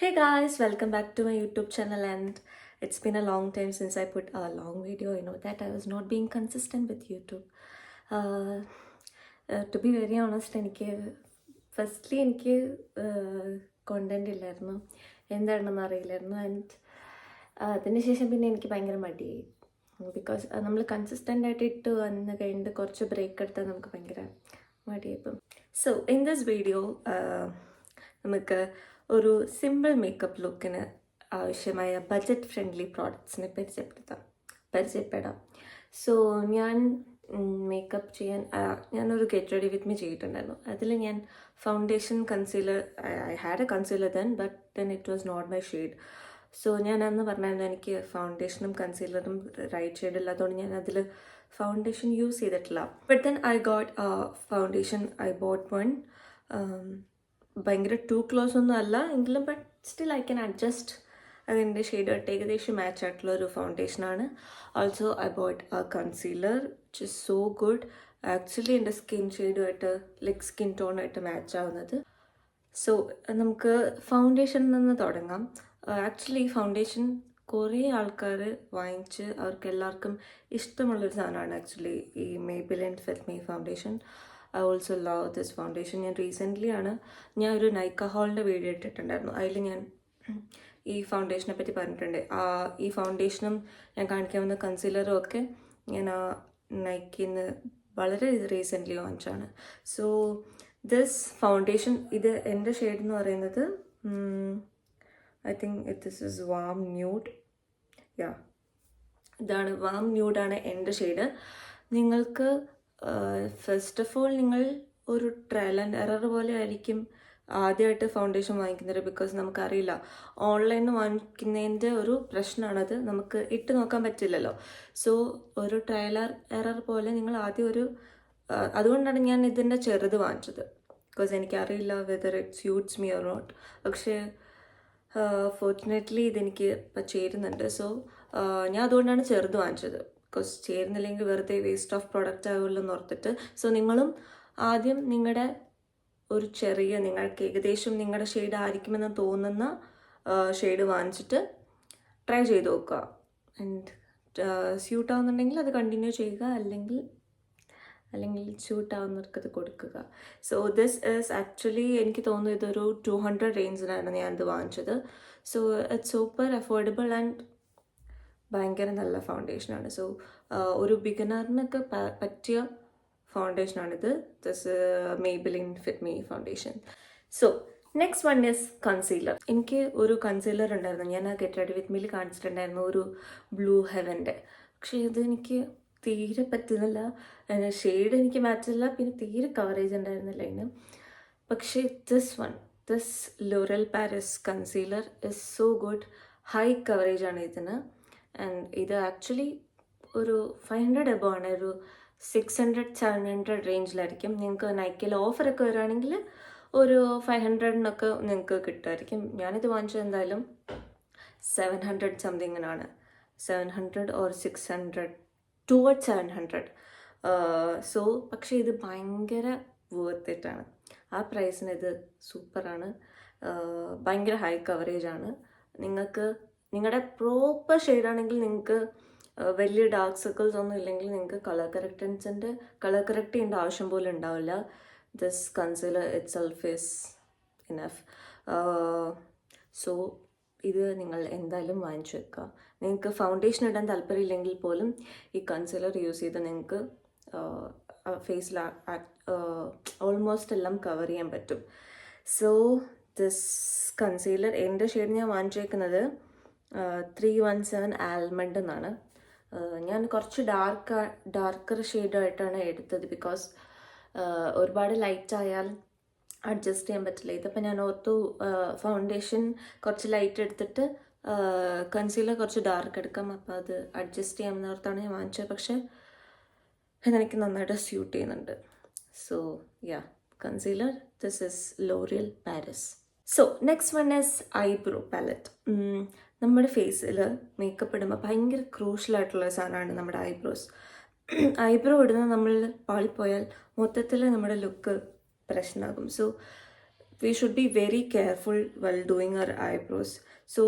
Hey guys, welcome back to my YouTube channel, and it's been a long time since I put a long video. I know that I was not being consistent with YouTube. Uh, to be very honest, എനിക്ക് content ഇല്ലായിരുന്നു, എന്താണെന്ന് അറിയില്ലായിരുന്നു. And അതിനുശേഷം പിന്നെ എനിക്ക് ഭയങ്കര മടിയായി. Because നമ്മൾ consistent ആയിട്ട് ഇട്ട് വന്ന് കഴിഞ്ഞിട്ട് കുറച്ച് ബ്രേക്ക് എടുത്താൽ നമുക്ക് ഭയങ്കര മടിയായിപ്പം. സോ ഇൻ ദിസ് വീഡിയോ നമുക്ക് ഒരു സിമ്പിൾ മേക്കപ്പ് ലുക്കിന് ആവശ്യമായ ബഡ്ജറ്റ് ഫ്രണ്ട്ലി പ്രോഡക്ട്സിനെ പരിചയപ്പെടാം. സോ ഞാൻ മേക്കപ്പ് ചെയ്യാൻ ഞാനൊരു ഗെറ്റ് റെഡി വിത്ത് മീ ചെയ്തിട്ടുണ്ടായിരുന്നു. അതിൽ ഞാൻ foundation concealer, I had a concealer then it was not my shade. So ഞാൻ അന്ന് പറഞ്ഞായിരുന്നു എനിക്ക് ഫൗണ്ടേഷനും കൺസീലറും റൈറ്റ് ഷെയ്ഡ് ഇല്ലാത്തതുകൊണ്ട് ഞാൻ അതിൽ ഫൗണ്ടേഷൻ യൂസ് ചെയ്തിട്ടില്ല. But then I got foundation, I bought one. ഭയങ്കര ടു ക്ലോസ് ഒന്നും അല്ല എങ്കിലും but still I can adjust. അതിൻ്റെ ഷെയ്ഡായിട്ട് ഏകദേശം മാച്ച് ആയിട്ടുള്ള ഒരു ഫൗണ്ടേഷനാണ്. Also I bought a concealer which is so good. Actually എൻ്റെ സ്കിൻ ഷെയ്ഡുമായിട്ട് സ്കിൻ ടോണുമായിട്ട് മാച്ച് ആവുന്നത്. സോ നമുക്ക് ഫൗണ്ടേഷനിൽ നിന്ന് തുടങ്ങാം. ആക്ച്വലി ഈ ഫൗണ്ടേഷൻ കുറേ ആൾക്കാർ വാങ്ങിച്ച് അവർക്ക് എല്ലാവർക്കും ഇഷ്ടമുള്ളൊരു സാധനമാണ് ആക്ച്വലി ഈ Maybelline Fit Me foundation. I also love this foundation. ഞാൻ ഒരു നൈക്ക ഹോളിൻ്റെ വീഡിയോ ഇട്ടിട്ടുണ്ടായിരുന്നു. അതിൽ ഞാൻ ഈ ഫൗണ്ടേഷനെ പറ്റി പറഞ്ഞിട്ടുണ്ട്. ഈ ഫൗണ്ടേഷനും ഞാൻ കാണിക്കാവുന്ന കൺസീലറും ഒക്കെ ഞാൻ നൈക്കിന്ന് വളരെ റീസെൻ്റ്ലി വാങ്ങിച്ചാണ്. സോ ദിസ് ഫൗണ്ടേഷൻ, ഇത് എൻ്റെ ഷെയ്ഡ് എന്ന് പറയുന്നത് I think this is warm nude. ഇതാണ് വാം ന്യൂഡാണ് എൻ്റെ ഷെയ്ഡ്. നിങ്ങൾക്ക് ഫസ്റ്റ് ഓഫ് ഓൾ നിങ്ങൾ ഒരു ട്രയൽ ആൻഡ് എറർ പോലെ ആയിരിക്കും ആദ്യമായിട്ട് ഫൗണ്ടേഷൻ വാങ്ങിക്കുന്നത്. ബിക്കോസ് നമുക്കറിയില്ല, ഓൺലൈനിൽ വാങ്ങിക്കുന്നതിൻ്റെ ഒരു പ്രശ്നമാണത്, നമുക്ക് ഇട്ട് നോക്കാൻ പറ്റില്ലല്ലോ. സോ ഒരു ട്രയൽ എറർ പോലെ നിങ്ങൾ ആദ്യം അതുകൊണ്ടാണ് ഞാൻ ഇതിൻ്റെ ചെറുത് വാങ്ങിച്ചത്. ബിക്കോസ് എനിക്കറിയില്ല whether it suits me or not. പക്ഷേ ഫോർച്ചുനേറ്റ്ലി ഇതെനിക്ക് ഇപ്പം ചേരുന്നുണ്ട്. സോ ഞാൻ അതുകൊണ്ടാണ് ചെറുത് വാങ്ങിച്ചത്. ബിക്കോസ് ചേരുന്നില്ലെങ്കിൽ വെറുതെ വേസ്റ്റ് ഓഫ് പ്രോഡക്റ്റ് ആവുമല്ലോ എന്ന് ഓർത്തിട്ട്. സോ നിങ്ങളും ആദ്യം നിങ്ങളുടെ ഒരു നിങ്ങൾക്ക് ഏകദേശം നിങ്ങളുടെ ഷെയ്ഡ് ആയിരിക്കുമെന്ന് തോന്നുന്ന ഷെയ്ഡ് വാങ്ങിച്ചിട്ട് ട്രൈ ചെയ്ത് നോക്കുക. ആൻഡ് സ്യൂട്ട് ആവുന്നുണ്ടെങ്കിൽ അത് കണ്ടിന്യൂ ചെയ്യുക, അല്ലെങ്കിൽ സ്യൂട്ട് ആവുന്നവർക്ക് അത് കൊടുക്കുക. സോ ദിസ് ഈസ് ആക്ച്വലി എനിക്ക് തോന്നുന്നു ഇതൊരു 200 റേഞ്ചിലാണ് ഞാനിത് വാങ്ങിച്ചത്. So it's super affordable and ഭയങ്കര നല്ല ഫൗണ്ടേഷനാണ്. സോ ഒരു ബിഗിനറിനൊക്കെ പറ്റിയ ഫൗണ്ടേഷനാണിത്. This Maybelline Fit Me foundation. So next one is concealer. എനിക്ക് ഒരു കൺസീലർ ഉണ്ടായിരുന്നു, ഞാൻ ആ ഗെറ്റ് റെഡി വിത്ത് മീൽ കാണിച്ചിട്ടുണ്ടായിരുന്നു, ഒരു ബ്ലൂ ഹെവൻ്റെ. പക്ഷേ ഇത് എനിക്ക് തീരെ പറ്റുന്നില്ല. ഷെയ്ഡ് എനിക്ക് മാച്ചില്ല, പിന്നെ തീരെ കവറേജ് ഉണ്ടായിരുന്നില്ല അതിന്. പക്ഷേ this L'Oreal Paris concealer is so good. High coverage ആണ് ഇതിന്. ആൻഡ് ഇത് ആക്ച്വലി ഒരു 500 എബോ ആണ്, ഒരു 600-700 റേഞ്ചിലായിരിക്കും. നിങ്ങൾക്ക് നൈക്കയിൽ ഓഫറൊക്കെ വരികയാണെങ്കിൽ ഒരു 500-നൊക്കെ നിങ്ങൾക്ക് കിട്ടുമായിരിക്കും. ഞാനിത് വാങ്ങിച്ചത് എന്തായാലും 700 സംതിങ്ങിനാണ്. 700 or 600 towards 700. സോ പക്ഷേ ഇത് ഭയങ്കര വർത്ത് ഇറ്റാണ്. ആ പ്രൈസിന് ഇത് സൂപ്പറാണ്. ഭയങ്കര ഹൈ കവറേജ് ആണ്. നിങ്ങൾക്ക് നിങ്ങളുടെ പ്രോപ്പർ ഷെയ്ഡാണെങ്കിൽ നിങ്ങൾക്ക് വലിയ ഡാർക്ക് സർക്കിൾസ് ഒന്നും ഇല്ലെങ്കിൽ നിങ്ങൾക്ക് കളർ കറക്റ്റ് ചെയ്യേണ്ട ആവശ്യം പോലും ഉണ്ടാവില്ല. This concealer it self is enough. So ഇത് നിങ്ങൾ എന്തായാലും വാങ്ങിച്ചു വെക്കുക. നിങ്ങൾക്ക് ഫൗണ്ടേഷൻ ഇടാൻ താല്പര്യമില്ലെങ്കിൽ പോലും ഈ കൺസീലർ യൂസ് ചെയ്ത് നിങ്ങൾക്ക് ഫേസിൽ ഓൾമോസ്റ്റ് എല്ലാം കവർ ചെയ്യാൻ പറ്റും. സോ ദിസ് കൺസീലർ എൻ്റെ ഷെയ്ഡ് ഞാൻ വാങ്ങിച്ചേക്കുന്നത് 317 ആൽമണ്ട് എന്നാണ്. ഞാൻ കുറച്ച് ഡാർക്കർ ഷെയ്ഡായിട്ടാണ് എടുത്തത്. ബിക്കോസ് ഒരുപാട് ലൈറ്റ് ആയാൽ അഡ്ജസ്റ്റ് ചെയ്യാൻ പറ്റില്ല. ഇതിപ്പോൾ ഞാൻ ഓർത്തു ഫൗണ്ടേഷൻ കുറച്ച് ലൈറ്റ് എടുത്തിട്ട് കൺസീലർ കുറച്ച് ഡാർക്ക് എടുക്കാം, അപ്പോൾ അത് അഡ്ജസ്റ്റ് ചെയ്യാമെന്ന് ഓർത്താണ് ഞാൻ വാങ്ങിച്ചത്. പക്ഷേ ഇതെനിക്ക് നന്നായിട്ട് സ്യൂട്ട് ചെയ്യുന്നുണ്ട്. So concealer, this is L'Oreal Paris. So next one is eyebrow palette. നമ്മുടെ ഫേസിൽ മേക്കപ്പ് ഇടുമ്പോൾ ഭയങ്കര ക്രൂഷ്യലായിട്ടുള്ള സാധനമാണ് നമ്മുടെ ഐബ്രോസ്. ഐബ്രോ ഇടുന്നത് നമ്മൾ പാളിപ്പോയാൽ മൊത്തത്തിൽ നമ്മുടെ ലുക്ക് പ്രശ്നമാകും. So we should be very careful well doing our eyebrows. So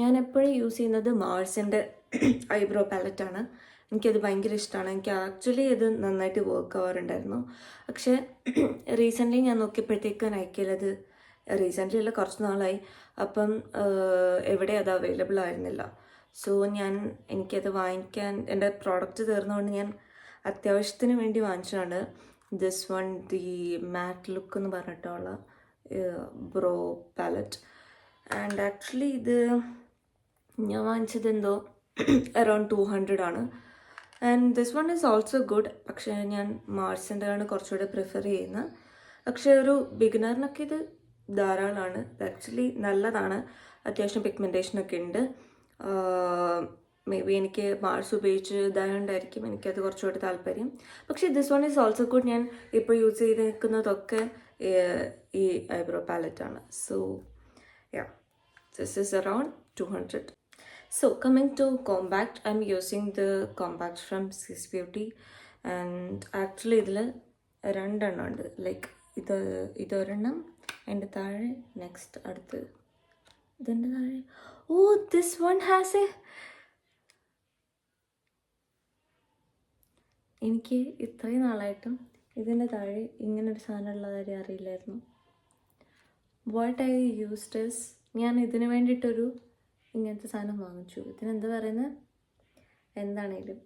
ഞാൻ എപ്പോഴും യൂസ് ചെയ്യുന്നത് മാർസിൻ്റെ ഐബ്രോ പാലറ്റാണ്. എനിക്കത് ഭയങ്കര ഇഷ്ടമാണ്. എനിക്ക് ആക്ച്വലി ഇത് നന്നായിട്ട് വർക്ക് ആവാറുണ്ടായിരുന്നു. പക്ഷേ റീസെൻ്റ്ലി ഞാൻ നോക്കിയപ്പോഴത്തേക്ക് നൈക്കയിലത് റീസെൻ്റ്ലി അല്ല, കുറച്ച് നാളായി. അപ്പം എവിടെ അത് അവൈലബിൾ ആയിരുന്നില്ല. സോ എനിക്കത് വാങ്ങിക്കാൻ, എൻ്റെ പ്രോഡക്റ്റ് തീർന്നുകൊണ്ട് ഞാൻ അത്യാവശ്യത്തിന് വേണ്ടി വാങ്ങിച്ചതാണ് this one, the matte look എന്ന് പറഞ്ഞിട്ടുള്ള ബ്രോ പാലറ്റ്. ആൻഡ് ആക്ച്വലി ഇത് ഞാൻ വാങ്ങിച്ചത് എന്തോ അറൗണ്ട് 200 ആണ്. And this one is also good. പക്ഷേ ഞാൻ മാർസിൻ്റെ ആണ് കുറച്ചുകൂടെ പ്രിഫർ ചെയ്യുന്നത്. പക്ഷേ ഒരു ബിഗിനറിനൊക്കെ ഇത് ധാരാളമാണ്. ആക്ച്വലി നല്ലതാണ്. അത്യാവശ്യം പിഗ്മെൻറ്റേഷനൊക്കെ ഉണ്ട്. മേ ബി എനിക്ക് മാർസ് ഉപയോഗിച്ച് ഇതായതുകൊണ്ടായിരിക്കും എനിക്കത് കുറച്ചുകൂടി താല്പര്യം. പക്ഷേ this one is also good. ഞാൻ ഇപ്പോൾ യൂസ് ചെയ്തിരിക്കുന്നതൊക്കെ ഈ ഐബ്രോ പാലറ്റാണ്. So yeah, this is around 200. So coming to compact, I'm using the compact from Swiss Beauty. And actually ഇതിൽ രണ്ടെണ്ണം ഉണ്ട്. ലൈക്ക് ഇതൊരെണ്ണം, അതിൻ്റെ താഴെ നെക്സ്റ്റ് അടുത്ത് ഇതിൻ്റെ താഴെ. ഓ, ദിസ് വൺ ഹാസ് എ, എനിക്ക് ഇത്രയും നാളായിട്ടും ഇതിൻ്റെ താഴെ ഇങ്ങനൊരു സാധനം ഉള്ള കാര്യം അറിയില്ലായിരുന്നു. വാട്ട് ഐ യൂസ്ഡ് ഇസ്, ഞാൻ ഇതിന് വേണ്ടിയിട്ടൊരു ഇങ്ങനത്തെ സാധനം വാങ്ങിച്ചു. ഇതിനെന്താ പറയുന്നത്, എന്താണേലും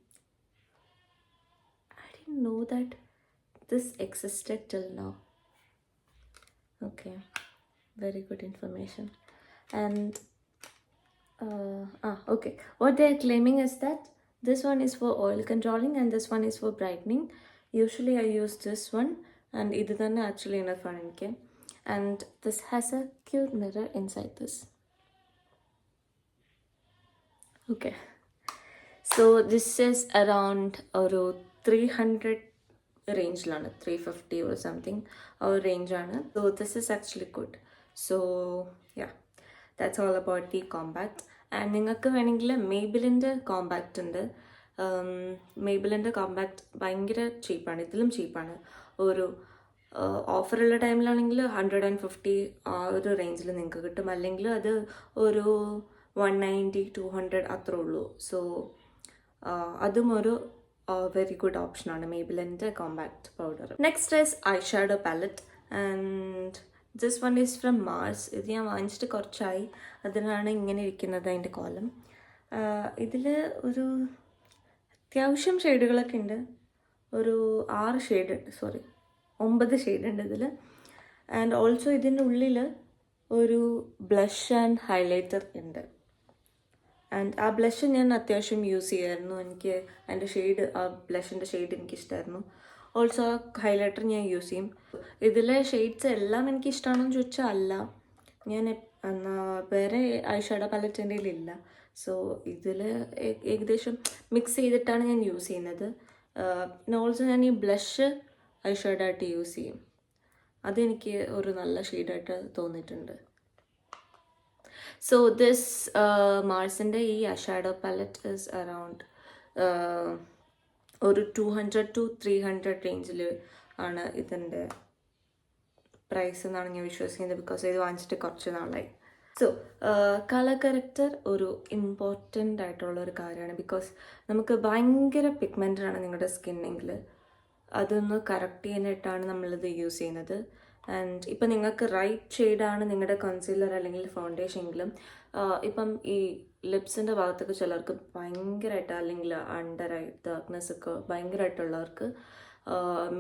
I didn't know that this existed till now. Okay, very good information. And okay, what they are claiming is that this one is for oil controlling and this one is for brightening. Usually I use this one, and idu thanne actually enough ആണ് എനിക്ക്. And this has a cute mirror inside this. Okay, so this is around ഒരു 300 റേഞ്ചിലാണ്, 350 or something ആ ഒരു റേഞ്ചാണ്. So this is actually good. So yeah, that's all about the compact. And നിങ്ങൾക്ക് വേണമെങ്കിൽ മേബിലിൻ്റെ compact ഉണ്ട്. മേബിലിൻ്റെ compact ഭയങ്കര ചീപ്പാണ്, ഇതിലും ചീപ്പാണ്. ഒരു ഓഫറുള്ള ടൈമിലാണെങ്കിൽ 150 ആ ഒരു റേഞ്ചിൽ നിങ്ങൾക്ക് കിട്ടും. അല്ലെങ്കിൽ അത് ഒരു 190, 200 അത്രേ ഉള്ളൂ. സോ അതും ഒരു വെരി ഗുഡ് ഓപ്ഷനാണ് മേബിലിൻ്റെ compact powder. Next is eye shadow palette. And this one is from Mars. ഇത് ഞാൻ വാങ്ങിച്ചിട്ട് കുറച്ചായി, അതിനാണ് ഇങ്ങനെ ഇരിക്കുന്നത് അതിൻ്റെ കോലം. ഇതിൽ ഒരു അത്യാവശ്യം ഷെയ്ഡുകളൊക്കെ ഉണ്ട്. ഒരു 9 ഷെയ്ഡ് ഉണ്ട് ഇതിൽ. ആൻഡ് ഓൾസോ ഇതിൻ്റെ ഉള്ളിൽ ഒരു ബ്ലഷ് ആൻഡ് ഹൈലൈറ്റർ ഉണ്ട്. ആൻഡ് ആ ബ്ലഷ് ഞാൻ അത്യാവശ്യം യൂസ് ചെയ്യുമായിരുന്നു. എനിക്ക് അതിൻ്റെ ഷെയ്ഡ്, ആ ബ്ലഷിൻ്റെ ഷെയ്ഡ് എനിക്കിഷ്ടമായിരുന്നു. ഓൾസോ ആ ഹൈലൈറ്റർ ഞാൻ യൂസ് ചെയ്യും. ഇതിലെ ഷെയ്ഡ്സ് എല്ലാം എനിക്ക് ഇഷ്ടമാണെന്ന് ചോദിച്ചാൽ അല്ല. ഞാൻ വേറെ ഐ ഷാഡോ പാലറ്റ് എൻ്റെ കയ്യിലില്ല. സോ ഇതിൽ ഏകദേശം മിക്സ് ചെയ്തിട്ടാണ് ഞാൻ യൂസ് ചെയ്യുന്നത്. പിന്നെ ഓൾസോ ഞാൻ ഈ ബ്ലഷ് ഐ ഷാഡോ ആയിട്ട് യൂസ് ചെയ്യും. അതെനിക്ക് ഒരു നല്ല ഷെയ്ഡായിട്ട് തോന്നിയിട്ടുണ്ട്. സോ ദിസ് മാർസിൻ്റെ ഈ eye shadow palette is around ഒരു 200 to 300 റേഞ്ചിൽ ആണ് ഇതിൻ്റെ പ്രൈസ് എന്നാണ് ഞാൻ വിശ്വസിക്കുന്നത്. ബിക്കോസ് ഇത് വാങ്ങിച്ചിട്ട് കുറച്ച് നാളായി. സോ കളർ കറക്റ്റർ ഒരു ഇമ്പോർട്ടൻ്റ് ആയിട്ടുള്ളൊരു കാര്യമാണ്. ബിക്കോസ് നമുക്ക് ഭയങ്കര പിഗ്മെൻറ്റഡ് ആണ് നിങ്ങളുടെ സ്കിന്നെങ്കിൽ, അതൊന്ന് കറക്റ്റ് ചെയ്യാനായിട്ടാണ് നമ്മളിത് യൂസ് ചെയ്യുന്നത്. ആൻഡ് ഇപ്പം നിങ്ങൾക്ക് റൈറ്റ് ഷെയ്ഡാണ് നിങ്ങളുടെ കൺസീലർ അല്ലെങ്കിൽ ഫൗണ്ടേഷനെങ്കിലും, ഇപ്പം ഈ ലിപ്സിൻ്റെ ഭാഗത്തൊക്കെ ചിലർക്ക് ഭയങ്കരമായിട്ട്, അല്ലെങ്കിൽ അണ്ടർ ഐ ഡാർക്ക്നെസ് ഒക്കെ ഭയങ്കരമായിട്ടുള്ളവർക്ക്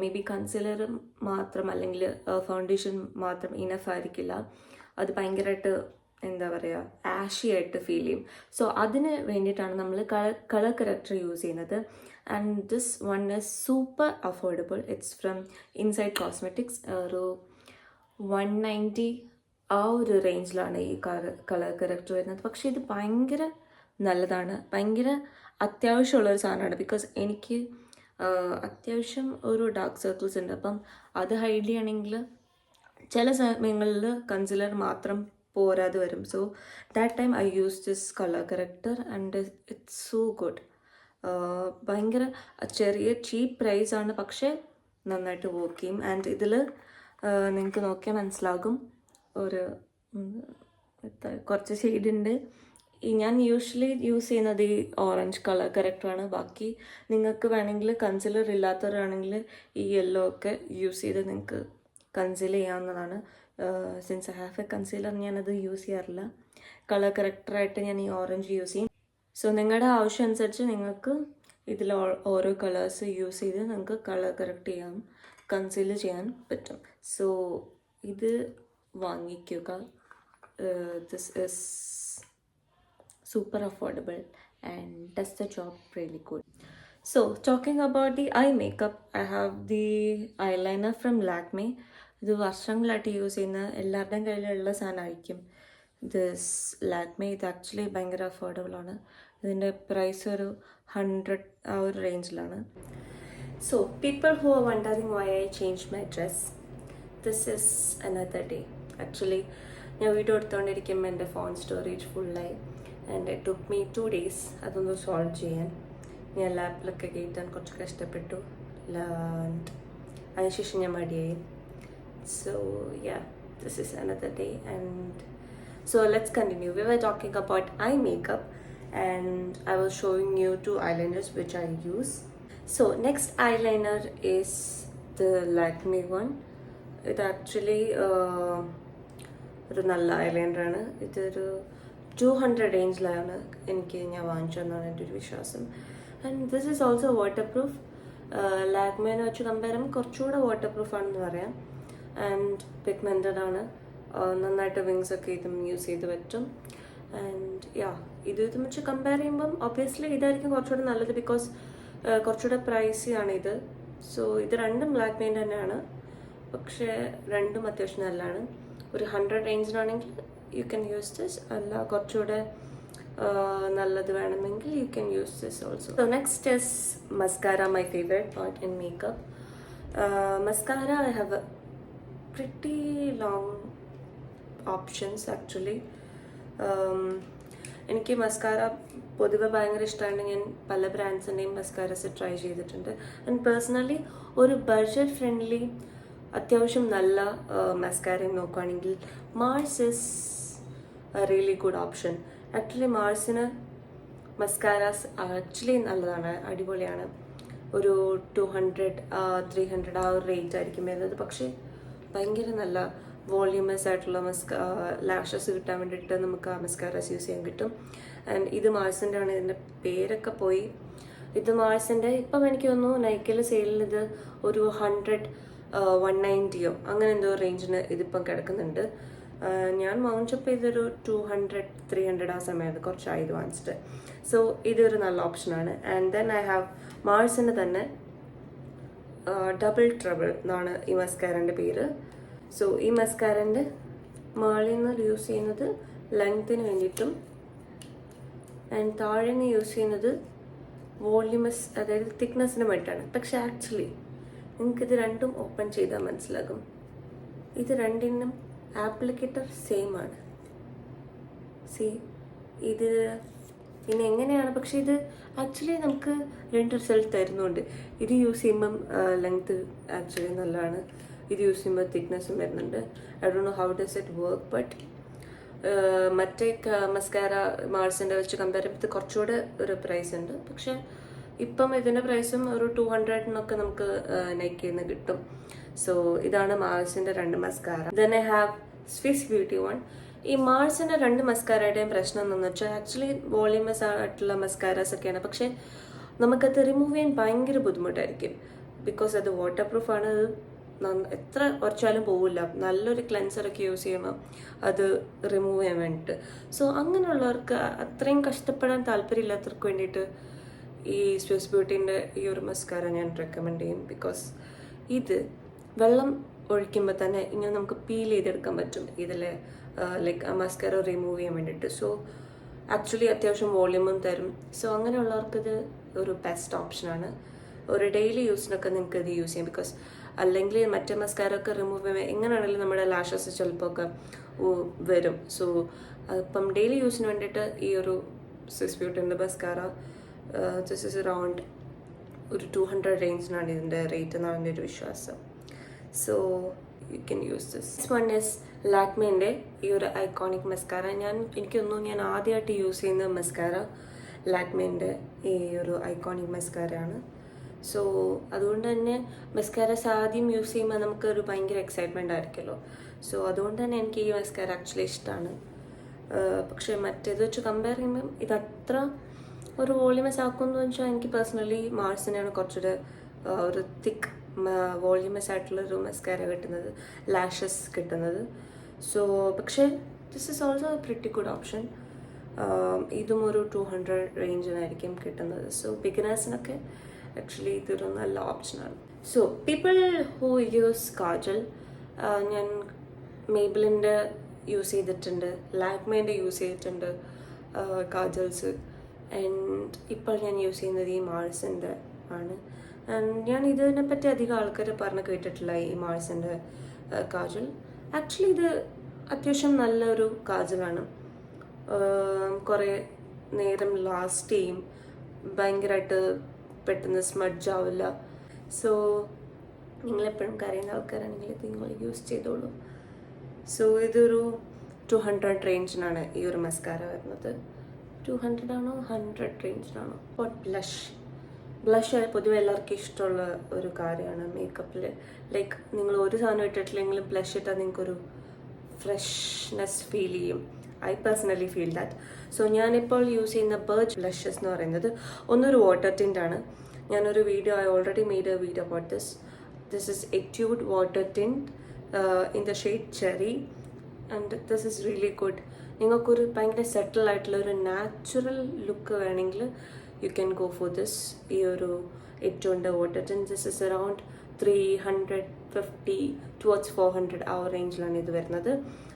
മേ ബി കൺസീലർ മാത്രം അല്ലെങ്കിൽ ഫൗണ്ടേഷൻ മാത്രം ഇനഫ് ആയിരിക്കില്ല. അത് ഭയങ്കരമായിട്ട് എന്താ പറയുക, ആഷി ആയിട്ട് ഫീൽ ചെയ്യും. സോ അതിന് വേണ്ടിയിട്ടാണ് നമ്മൾ കളർ കറക്റ്റർ യൂസ് ചെയ്യുന്നത്. And this one is super affordable. It's from inside cosmetics. ഒരു 190 ആ ഒരു റേഞ്ചിലാണ് ഈ കളർ കറക്റ്റർ വരുന്നത്. പക്ഷേ ഇത് ഭയങ്കര നല്ലതാണ്, ഭയങ്കര അത്യാവശ്യമുള്ളൊരു സാധനമാണ്. ബിക്കോസ് എനിക്ക് അത്യാവശ്യം ഒരു ഡാർക്ക് സർക്കിൾസ് ഉണ്ട്. അപ്പം അത് ഹൈഡ് ചെയ്യണമെങ്കിൽ ചില സമയങ്ങളിൽ കൺസീലർ മാത്രം പോരാതെ വരും. So that time I use this colour corrector and it's so good. ഭയങ്കര ചെറിയ ചീപ്പ് പ്രൈസാണ്, പക്ഷേ നന്നായിട്ട് വർക്ക് ചെയ്യും. ആൻഡ് ഇതിൽ നിങ്ങൾക്ക് നോക്കിയാൽ മനസ്സിലാകും, ഒരു കുറച്ച് ഷെയ്ഡുണ്ട്. ഞാൻ യൂഷ്വലി യൂസ് ചെയ്യുന്നത് ഈ ഓറഞ്ച് കളർ കറക്റ്ററാണ്. ബാക്കി നിങ്ങൾക്ക് വേണമെങ്കിൽ കൺസീലർ ഇല്ലാത്തവരാണെങ്കിൽ ഈ യെല്ലോ ഒക്കെ യൂസ് ചെയ്ത് നിങ്ങൾക്ക് കൺസീൽ ചെയ്യാവുന്നതാണ്. Since I have A concealer ഞാനത് യൂസ് ചെയ്യാറില്ല. കളർ കറക്റ്ററായിട്ട് ഞാൻ ഈ ഓറഞ്ച് യൂസ് ചെയ്യും. സോ നിങ്ങളുടെ ആവശ്യം അനുസരിച്ച് നിങ്ങൾക്ക് ഇതിൽ ഓരോ കളേഴ്സ് യൂസ് ചെയ്ത് നിങ്ങൾക്ക് കളർ കറക്റ്റ് ചെയ്യാൻ കൺസീൽ ചെയ്യാൻ പറ്റും. സോ ഇത് വാങ്ങിക്കുക. This is super affordable and does the job really good. So talking about the eye makeup, I have the eyeliner from Lakme. ഇത് വർഷങ്ങളായിട്ട് യൂസ് ചെയ്യുന്ന എല്ലാവരുടെയും കയ്യിലുള്ള സാധനമായിരിക്കും ദിസ് ലാക്മെ. ഇത് ആക്ച്വലി ഭയങ്കര അഫോർഡബിൾ ആണ്. ഇതിൻ്റെ പ്രൈസ് ഒരു 100 ആ ഒരു റേഞ്ചിലാണ്. So people who are wondering why I change my dress, this is another day. Actually ഞാൻ വീഡിയോ എടുത്തുകൊണ്ടിരിക്കുമ്പോൾ എൻ്റെ ഫോൺ സ്റ്റോറേജ് ഫുള്ളായി. And it took me 2 days അതൊന്ന് സോൾവ് ചെയ്യാൻ. ഞാൻ ലാപ്പിലൊക്കെ കയറ്റാൻ കുറച്ച് കഷ്ടപ്പെട്ടു. അതിനുശേഷം ഞാൻ മടിയായി. So yeah, this is another day. And so let's continue. We were talking about eye makeup and I was showing you 2 eyeliners which I use. So next eyeliner is the Lakme one. ഇത് actually ഒരു നല്ല ഐലൈനറാണ്. ഇതൊരു 200 റേഞ്ചിലാണ് ഞാൻ വാങ്ങിച്ചതെന്നാണ് എൻ്റെ ഒരു വിശ്വാസം. And this is also waterproof. ലാക്മേനെ വെച്ച് കമ്പയർ ചെയ്യുമ്പോൾ കുറച്ചുകൂടെ വാട്ടർ പ്രൂഫ് ആണെന്ന് പറയാം. ആൻഡ് പിഗ്മെൻറ്റഡ് ആണ്. നന്നായിട്ട് വിങ്സ് ഒക്കെ ഇതും യൂസ് ചെയ്ത് പറ്റും. ആൻഡ് യാ, ഇതും വെച്ച് കമ്പയർ ചെയ്യുമ്പം ഒബ്വിയസ്ലി ഇതായിരിക്കും കുറച്ചുകൂടെ നല്ലത്. ബിക്കോസ് കുറച്ചുകൂടെ പ്രൈസി ആണ് ഇത്. സോ ഇത് രണ്ടും ലാക്മേൻ്റെ തന്നെയാണ്, പക്ഷേ രണ്ടും അത്യാവശ്യം നല്ലതാണ്. ഒരു 100 റേഞ്ചിനാണെങ്കിൽ you can use this. അല്ല കുറച്ചുകൂടെ നല്ലത് വേണമെങ്കിൽ you can use this also. So next is mascara, my favorite part in makeup. Mascara, I have a pretty long options actually. എനിക്ക് മസ്കാര പൊതുവെ ഭയങ്കര ഇഷ്ടമാണ്. ഞാൻ പല ബ്രാൻഡ്സിൻ്റെയും മസ്കാരസ് ട്രൈ ചെയ്തിട്ടുണ്ട്. ആൻഡ് പേഴ്സണലി ഒരു ബഡ്ജറ്റ് ഫ്രണ്ട്ലി അത്യാവശ്യം നല്ല മസ്കാരയും നോക്കുകയാണെങ്കിൽ Mars is really good option. Actually മാർസിന് മസ്കാരാസ് ആക്ച്വലി നല്ലതാണ്, അടിപൊളിയാണ്. ഒരു 200-300 ആ ഒരു റേറ്റ് ആയിരിക്കും വരുന്നത്. പക്ഷേ ഭയങ്കര നല്ല വോള്യൂമസ് ആയിട്ടുള്ള ലാഷസ് കിട്ടാൻ വേണ്ടിയിട്ട് നമുക്ക് ആ മസ്കാരാസ് യൂസ് ചെയ്യാൻ കിട്ടും. ആൻഡ് ഇത് മാർസിൻ്റെ ആണ്. ഇതിൻ്റെ പേരൊക്കെ പോയി. ഇത് മാർസിൻ്റെ ഇപ്പം എനിക്ക് തോന്നുന്നു നൈക്കയിൽ സെയിലിൽ ഇത് ഒരു 100-190 അങ്ങനെ എന്തോ റേഞ്ചിന് ഇതിപ്പം കിടക്കുന്നുണ്ട്. ഞാൻ വാങ്ങിച്ചപ്പോൾ ഇതൊരു 200-300 ആ സമയത്ത് കുറച്ചായി ഇത് വാങ്ങിച്ചിട്ട്. സോ ഇതൊരു നല്ല ഓപ്ഷനാണ്. ആൻഡ് ദെൻ ഐ ഹാവ് മാർസിൻ്റെ തന്നെ ഡബിൾ ട്രബിൾ എന്നാണ് ഈ മസ്കാരൻ്റെ പേര്. സോ ഈ മസ്കാരൻ്റെ മേളിൽ നിന്ന് യൂസ് ചെയ്യുന്നത് ലെങ്ത്തിന് വേണ്ടിയിട്ടും ആൻഡ് താഴെ നിന്ന് യൂസ് ചെയ്യുന്നത് വോള്യൂമസ്, അതായത് തിക്നെസ്സിന് വേണ്ടിയിട്ടാണ്. പക്ഷെ ആക്ച്വലി നിങ്ങൾക്കിത് രണ്ടും ഓപ്പൺ ചെയ്താൽ മനസ്സിലാകും ഇത് രണ്ടിനും ആപ്ലിക്കേറ്റർ സെയിം ആണ്. സി ഇത് പിന്നെ എങ്ങനെയാണ്, പക്ഷെ ഇത് ആക്ച്വലി നമുക്ക് 2 റിസൾട്ട് തരുന്നുണ്ട്. ഇത് യൂസ് ചെയ്യുമ്പം ലെങ്ത് ആക്ച്വലി നല്ലതാണ്. ഇത് യൂസ് ചെയ്യുമ്പോൾ തിക്നെസ്സും വരുന്നുണ്ട്. I don't know how does it work, but മറ്റേ മസ്കാര മാർസിൻ്റെ വെച്ച് കമ്പയർ ചെയ്യുമ്പോൾ കുറച്ചുകൂടെ ഒരു പ്രൈസ് ഉണ്ട്. പക്ഷെ ഇപ്പം ഇതിൻ്റെ പ്രൈസും ഒരു 200 നമുക്ക് നൈക്കിൽ നിന്ന് കിട്ടും. സോ ഇതാണ് മാർസിൻ്റെ 2 mascara. Then I have Swiss beauty one. ഈ മാർസിൻ്റെ 2 മസ്കാരയുടെയും പ്രശ്നം എന്താണെന്ന് വെച്ചാൽ ആക്ച്വലി വോള്യൂമസ് ആയിട്ടുള്ള മസ്കാരാസ് ഒക്കെയാണ്. പക്ഷേ നമുക്കത് റിമൂവ് ചെയ്യാൻ ഭയങ്കര ബുദ്ധിമുട്ടായിരിക്കും. ബിക്കോസ് അത് വാട്ടർ പ്രൂഫാണ്. അത് എത്ര ഉറച്ചാലും പോവില്ല. നല്ലൊരു ക്ലെൻസറൊക്കെ യൂസ് ചെയ്യുമ്പോൾ അത് റിമൂവ് ചെയ്യാൻ വേണ്ടിയിട്ട്. സോ അങ്ങനെയുള്ളവർക്ക്, അത്രയും കഷ്ടപ്പെടാൻ താല്പര്യമില്ലാത്തവർക്ക് വേണ്ടിയിട്ട് ഈ സ്വിസ് ബ്യൂട്ടീൻ്റെ ഈ ഒരു മസ്കാര ഞാൻ റെക്കമെൻഡ് ചെയ്യും. ബിക്കോസ് ഇത് വെള്ളം ഒഴിക്കുമ്പോൾ തന്നെ ഇങ്ങനെ നമുക്ക് പീൽ ചെയ്തെടുക്കാൻ പറ്റും ഇതിലെ ലൈക്ക് ആ മസ്കാര റിമൂവ് ചെയ്യാൻ വേണ്ടിയിട്ട്. സോ ആക്ച്വലി അത്യാവശ്യം വോള്യൂമും തരും. സോ അങ്ങനെയുള്ളവർക്കിത് ഒരു ബെസ്റ്റ് ഓപ്ഷനാണ്. ഒരു ഡെയിലി യൂസിനൊക്കെ നിങ്ങൾക്ക് ഇത് യൂസ് ചെയ്യാം. ബിക്കോസ് അല്ലെങ്കിൽ മറ്റേ മസ്കാരൊക്കെ റിമൂവ് ചെയ്യുമ്പോൾ എങ്ങനെയാണെങ്കിലും നമ്മുടെ ലാഷസ് ചിലപ്പോൾ ഒക്കെ വരും. സോ അപ്പം ഡെയിലി യൂസിന് വേണ്ടിയിട്ട് ഈ ഒരു സ്വിസ് ബ്യൂട്ടീൻ്റെ മസ്കാര ദിസ് ഇസ് അറൗണ്ട് ഒരു 200 റേഞ്ചിനാണ് ഇതിൻ്റെ റേറ്റ് എന്നാണ് എൻ്റെ ഒരു വിശ്വാസം. So you can use this. This one is ലാക്മേൻ്റെ ഈ ഒരു ഐക്കോണിക് മസ്കാര. എനിക്കൊന്നും ഞാൻ ആദ്യമായിട്ട് യൂസ് ചെയ്യുന്ന മസ്കാര ലാക്മേൻ്റെ ഈ ഒരു ഐക്കോണിക് മസ്കാരയാണ്. സോ അതുകൊണ്ട് തന്നെ മസ്കാരസ് ആദ്യം യൂസ് ചെയ്യുമ്പോൾ നമുക്കൊരു ഭയങ്കര എക്സൈറ്റ്മെൻ്റ് ആയിരിക്കുമല്ലോ. സോ അതുകൊണ്ട് തന്നെ എനിക്ക് ഈ മസ്കാര ആക്ച്വലി ഇഷ്ടമാണ്. പക്ഷേ മറ്റേത് വെച്ച് കമ്പയർ ചെയ്യുമ്പം ഇതത്ര ഒരു വോളിയമസ് ആക്കുമെന്ന് വെച്ചാൽ എനിക്ക് പേഴ്സണലി മാർസിനെയാണ് കുറച്ചുകൂടെ ഒരു തിക്ക് വോളിയമസ് ആയിട്ടുള്ളൊരു മസ്കാര കിട്ടുന്നത്, ലാഷസ് കിട്ടുന്നത്. സോ പക്ഷേ this is also A pretty good option. ഇതും ഒരു 200 റേഞ്ചിനായിരിക്കും കിട്ടുന്നത്. സോ ബിഗിനേഴ്സിനൊക്കെ ആക്ച്വലി ഇതൊരു നല്ല ഓപ്ഷനാണ്. So people who use kajal, ഞാൻ മേബിലിൻ്റെ യൂസ് ചെയ്തിട്ടുണ്ട്, ലാക്മേൻ്റെ യൂസ് ചെയ്തിട്ടുണ്ട് കാജൽസ്. ആൻഡ് ഇപ്പോൾ ഞാൻ യൂസ് ചെയ്യുന്നത് ഈ മാർസിൻ്റെ ആണ്. ആൻഡ് ഞാൻ ഇതിനെപ്പറ്റി അധികം ആൾക്കാർ പറഞ്ഞ് കേട്ടിട്ടില്ല ഈ മാർസിൻ്റെ കാജൽ. ആക്ച്വലി ഇത് അത്യാവശ്യം നല്ലൊരു കാജലാണ്. കുറേ നേരം ലാസ്റ്റ് ചെയ്യും, ഭയങ്കരമായിട്ട് പെട്ടെന്ന് സ്മഡ്ജ് ആവില്ല. സോ നിങ്ങളെപ്പോഴും കരയുന്ന ആൾക്കാരാണെങ്കിൽ ഇത് നിങ്ങൾ യൂസ് ചെയ്തോളൂ. സോ ഇതൊരു 200 റേഞ്ചിനാണ് ഈ ഒരു മസ്കാര വരുന്നത്. 200 ആണോ 100 റേഞ്ചിനാണോ? ബ്ലഷ് പൊതുവെ എല്ലാവർക്കും ഇഷ്ടമുള്ള ഒരു കാര്യമാണ് മേക്കപ്പിൽ. ലൈക്ക് നിങ്ങൾ ഒരു സാധനം ഇട്ടിട്ടില്ലെങ്കിലും ബ്ലഷ് ഇട്ടാൽ നിങ്ങൾക്കൊരു ഫ്രഷ്നെസ് ഫീൽ ചെയ്യും. I personally feel that. So ഞാനിപ്പോൾ യൂസ് ചെയ്യുന്ന ബർജ് ബ്ലഷസ് എന്ന് പറയുന്നത് ഒന്നൊരു വാട്ടർ ടിൻ്റാണ്. ഞാനൊരു video I already made a video about this is Etude water tint in the shade cherry. And this is really good. നിങ്ങൾക്കൊരു ഭയങ്കര സെറ്റിൽ ആയിട്ടുള്ള ഒരു നാച്ചുറൽ ലുക്ക് വേണമെങ്കിൽ you can go for this. ഈ ഒരു എറ്റ്യൂഡിൻ്റെ water tint this is around 350 towards 400 ആ റേഞ്ചിലാണ് ഇത് വരുന്നത്.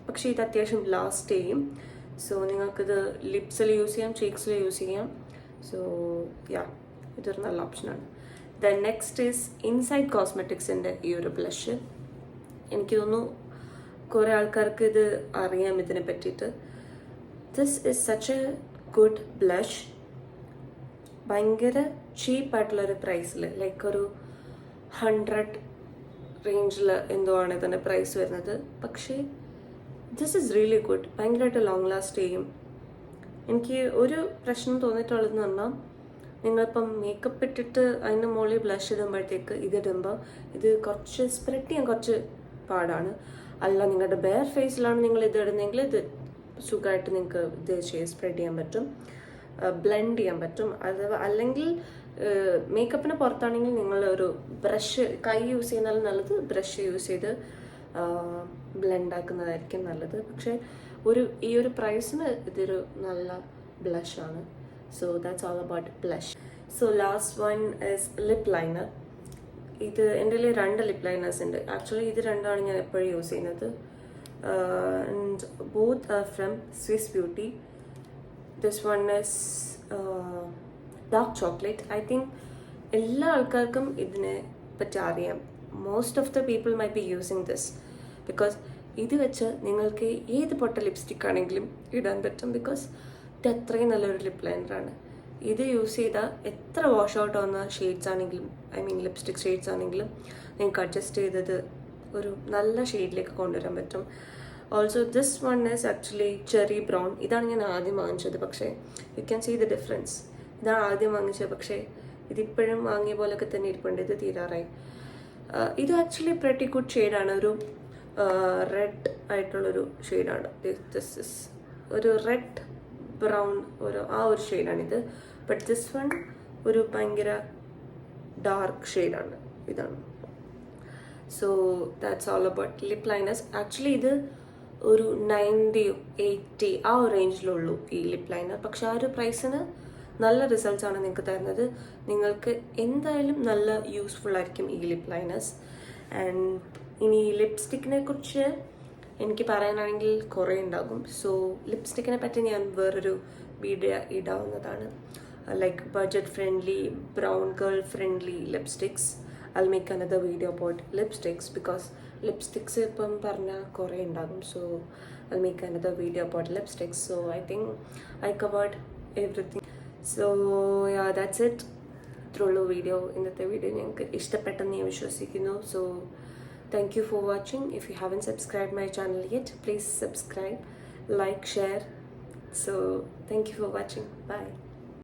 പക്ഷേ ഇത് അത്യാവശ്യം ലാസ്റ്റ് ചെയ്യും. സോ നിങ്ങൾക്കിത് ലിപ്സിൽ യൂസ് ചെയ്യാം, ചീക്സിൽ യൂസ് ചെയ്യാം. സോ യാ, ഇതൊരു നല്ല ഓപ്ഷനാണ്. ദെൻ നെക്സ്റ്റ് ഈസ് ഇൻസൈഡ് കോസ്മെറ്റിക്സിൻ്റെ ഈ ഒരു ബ്ലഷ്. എനിക്ക് തോന്നുന്നു കുറേ ആൾക്കാർക്ക് ഇത് അറിയാം ഇതിനെ പറ്റിയിട്ട്. This is such A good blush. ഭയങ്കര ചീപ്പായിട്ടുള്ളൊരു പ്രൈസിൽ, ലൈക്ക് ഒരു 100 റേഞ്ചിൽ എന്തോ ആണ് ഇതിൻ്റെ പ്രൈസ് വരുന്നത്. പക്ഷേ ദിസ് ഇസ് റിയലി ഗുഡ്. ഭയങ്കരമായിട്ട് ലോങ് ലാസ്റ്റ് ചെയ്യും. എനിക്ക് ഒരു പ്രശ്നം തോന്നിയിട്ടുള്ളതെന്ന് പറഞ്ഞാൽ, നിങ്ങളിപ്പം മേക്കപ്പ് ഇട്ടിട്ട് അതിൻ്റെ മുകളിൽ ബ്ലഷ് ഇടുമ്പോഴത്തേക്ക് ഇതിടുമ്പോൾ ഇത് കുറച്ച് സ്പ്രെഡ് ചെയ്യാൻ കുറച്ച് പാടാണ്. അല്ല നിങ്ങളുടെ ബെയർ ഫേസിലാണ് നിങ്ങൾ ഇത് ഇടുന്നതെങ്കിൽ ഇത് സുഖമായിട്ട് നിങ്ങൾക്ക് ഇത് സ്പ്രെഡ് ചെയ്യാൻ പറ്റും, ബ്ലെൻഡ് ചെയ്യാൻ പറ്റും. അത് അല്ലെങ്കിൽ മേക്കപ്പിന് പുറത്താണെങ്കിൽ നിങ്ങൾ ഒരു ബ്രഷ്, കൈ യൂസ് ചെയ്യുന്നാലും നല്ലത് ബ്രഷ് യൂസ് ചെയ്ത് ബ്ലെൻഡ് ആക്കുന്നതായിരിക്കും നല്ലത്. പക്ഷേ ഈ ഒരു പ്രൈസിന് ഇതൊരു നല്ല ബ്ലഷാണ്. So that's all about blush. So last one is lip liner. ഇത് എൻ്റെ കയ്യിൽ 2 ലിപ് ലൈനേഴ്സ് ഉണ്ട്. ആക്ച്വലി ഇത് രണ്ടാണ് ഞാൻ എപ്പോഴും യൂസ് ചെയ്യുന്നത്. And both are from Swiss beauty. This one is dark chocolate. I think എല്ലാ ആൾക്കാർക്കും ഇതിനെ പറ്റി അറിയാം. Most of the people my B using this because ഇത് വെച്ച് നിങ്ങൾക്ക് ഏത് പൊട്ട ലിപ്സ്റ്റിക് ആണെങ്കിലും ഇടാൻ പറ്റും. ബിക്കോസ് ഇത് അത്രയും നല്ലൊരു ലിപ് ലൈനറാണ്. ഇത് യൂസ് ചെയ്താൽ എത്ര വാഷ് ഔട്ട് ആവുന്ന ഷെയ്ഡ്സ് ആണെങ്കിലും, ഐ മീൻ ലിപ്സ്റ്റിക് ഷെയ്ഡ്സ് ആണെങ്കിലും നിങ്ങൾക്ക് അഡ്ജസ്റ്റ് ചെയ്തത് ഒരു നല്ല ഷെയ്ഡിലേക്ക് കൊണ്ടുവരാൻ പറ്റും. Also this one is actually cherry brown. ഇതാണ് ഞാൻ ആദ്യം വാങ്ങിച്ചത്. പക്ഷേ you can see the difference. ഇതാണ് ആദ്യം വാങ്ങിച്ചത്, പക്ഷേ ഇതിപ്പോഴും വാങ്ങിയ പോലൊക്കെ തന്നെ ഇരിപ്പുണ്ട്. ഇത് തീരാറായി. ഇത് ആക്ച്വലി പ്രെറ്റി ഗുഡ് ഷെയ്ഡാണ്. ഒരു റെഡ് ആയിട്ടുള്ളൊരു ഷെയ്ഡാണ്. ദിസ് ഇസ് ഒരു റെഡ് ബ്രൗൺ ആ ഒരു ഷെയ്ഡാണിത്. ബട്ട് ദിസ് വൺ ഒരു ഭയങ്കര ഡാർക്ക് ഷെയ്ഡാണ്. ഇതാണ്. So that's all about lip liners. Actually ഇത് ഒരു 90-80 ആ ഒരു റേഞ്ചിലുള്ളൂ ഈ ലിപ് ലൈനർ. പക്ഷെ ആ ഒരു പ്രൈസിന് നല്ല റിസൾട്ട്സ് ആണ് നിങ്ങൾക്ക് തരുന്നത്. നിങ്ങൾക്ക് എന്തായാലും നല്ല യൂസ്ഫുൾ ആയിരിക്കും ഈ ലിപ് ലൈനേഴ്സ്. ആൻഡ് ഇനി ലിപ്സ്റ്റിക്കിനെ കുറിച്ച് എനിക്ക് പറയാനാണെങ്കിൽ കുറേ ഉണ്ടാകും. സോ ലിപ്സ്റ്റിക്കിനെ പറ്റി ഞാൻ വേറൊരു വീഡിയോ ഇടാവുന്നതാണ്. Like budget friendly, brown girl friendly lipsticks. I'll make another video about lipsticks because lipsticks ഇപ്പം പറഞ്ഞാൽ കുറേ ഉണ്ടാകും. So I'll make another video about lipsticks. So I think I covered everything. So yeah, that's it. ഇത്രയുള്ളൂ video. ഇന്നത്തെ video ഞങ്ങൾക്ക് ഇഷ്ടപ്പെട്ടെന്ന് ഞാൻ വിശ്വസിക്കുന്നു. So Thank you for watching. If you haven't subscribed my channel yet, please subscribe, like, share. So thank you for watching. Bye.